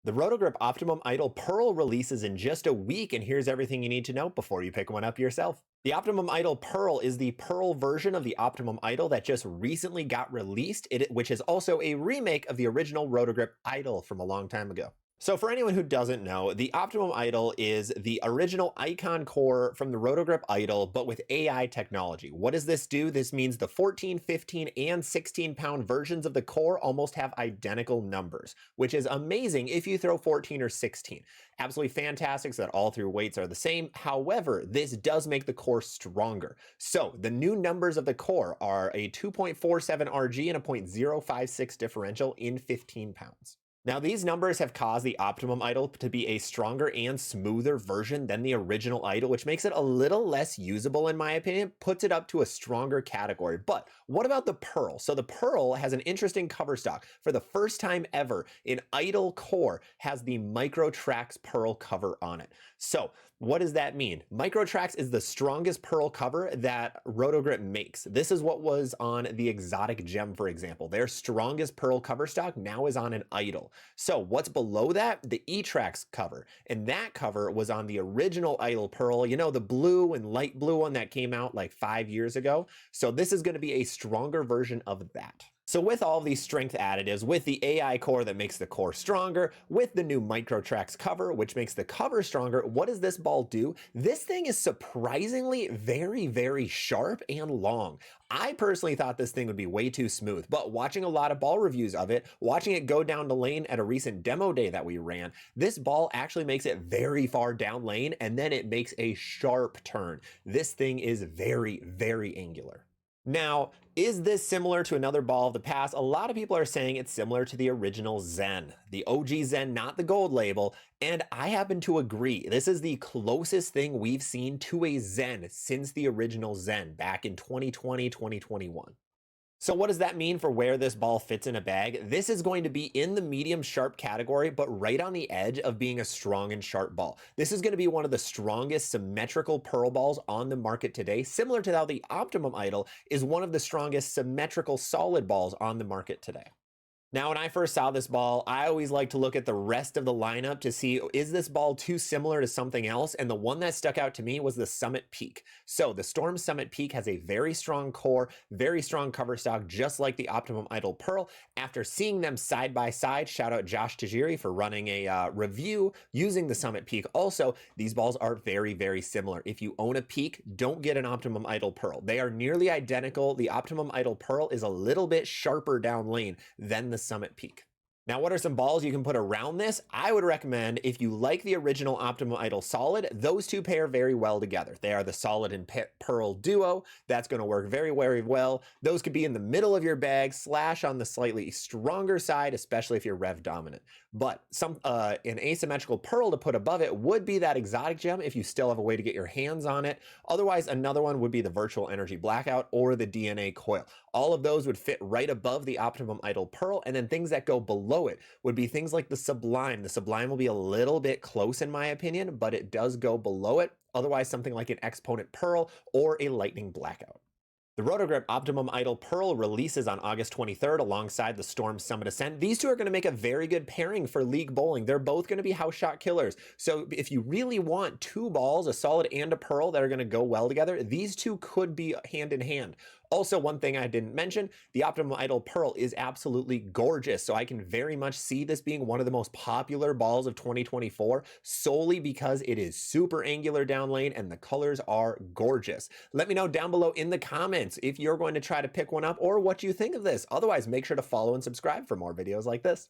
The Rotogrip Optimum Idle Pearl releases in just a week, and here's everything you need to know before you pick one up yourself. The Optimum Idle Pearl is the Pearl version of the Optimum Idle that just recently got released, which is also a remake of the original Rotogrip Idle from a long time ago. So for anyone who doesn't know, the Optimum Idle is the original Icon core from the Rotogrip Idle, but with AI technology. What does this do? This means the 14, 15, and 16 pound versions of the core almost have identical numbers, which is amazing if you throw 14 or 16. Absolutely fantastic so that all three weights are the same. However, this does make the core stronger. So the new numbers of the core are a 2.47 RG and a 0.056 differential in 15 pounds. Now, these numbers have caused the Optimum Idle to be a stronger and smoother version than the original Idle, which makes it a little less usable in my opinion, puts it up to a stronger category. But what about the Pearl? So the Pearl has an interesting cover stock. For the first time ever, an Idle core has the Microtrax Pearl cover on it. So what does that mean? Microtrax is the strongest Pearl cover that Rotogrip makes. This is what was on the Exotic Gem, for example. Their strongest Pearl cover stock now is on an Idle. So what's below that? The E-Trax cover. And that cover was on the original Idle Pearl, you know, the blue and light blue one that came out like 5 years ago. So this is going to be a stronger version of that. So with all of these strength additives, with the AI core that makes the core stronger, with the new Microtrax cover, which makes the cover stronger, what does this ball do? This thing is surprisingly very, very sharp and long. I personally thought this thing would be way too smooth, but watching a lot of ball reviews of it, watching it go down the lane at a recent demo day that we ran, this ball actually makes it very far down lane, and then it makes a sharp turn. This thing is very, very angular. Now, is this similar to another ball of the past? A lot of people are saying it's similar to the original Zen, the OG Zen, not the gold label, and I happen to agree. This is the closest thing we've seen to a Zen since the original Zen back in 2020, 2021. So what does that mean for where this ball fits in a bag? This is going to be in the medium sharp category, but right on the edge of being a strong and sharp ball. This is going to be one of the strongest symmetrical Pearl balls on the market today, similar to how the Optimum Idle is one of the strongest symmetrical solid balls on the market today. Now, when I first saw this ball, I always like to look at the rest of the lineup to see, is this ball too similar to something else? And the one that stuck out to me was the Summit Peak. So the Storm Summit Peak has a very strong core, very strong cover stock, just like the Optimum Idle Pearl. After seeing them side by side, shout out Josh Tajiri for running a review using the Summit Peak. Also, these balls are very, very similar. If you own a Peak, don't get an Optimum Idle Pearl. They are nearly identical. The Optimum Idle Pearl is a little bit sharper down lane than the Summit Peak. Now, what are some balls you can put around this? I would recommend, if you like the original Optimum Idle Solid, those two pair very well together. They are the Solid and Pearl duo. That's going to work very, very well. Those could be in the middle of your bag / on the slightly stronger side, especially if you're rev dominant. But an asymmetrical Pearl to put above it would be that Exotic Gem if you still have a way to get your hands on it. Otherwise, another one would be the Virtual Energy Blackout or the DNA Coil. All of those would fit right above the Optimum Idle Pearl, and then things that go below it would be things like the Sublime. The Sublime will be a little bit close in my opinion, but it does go below it. Otherwise, something like an Exponent Pearl or a Lightning Blackout. The Rotogrip Optimum Idle Pearl releases on August 23rd alongside the Storm Summit Ascent. These two are going to make a very good pairing for league bowling. They're both going to be house shot killers. So if you really want two balls, a solid and a pearl, that are going to go well together, these two could be hand in hand. Also, one thing I didn't mention, the Optimum Idle Pearl is absolutely gorgeous. So I can very much see this being one of the most popular balls of 2024 solely because it is super angular down lane and the colors are gorgeous. Let me know down below in the comments if you're going to try to pick one up or what you think of this. Otherwise, make sure to follow and subscribe for more videos like this.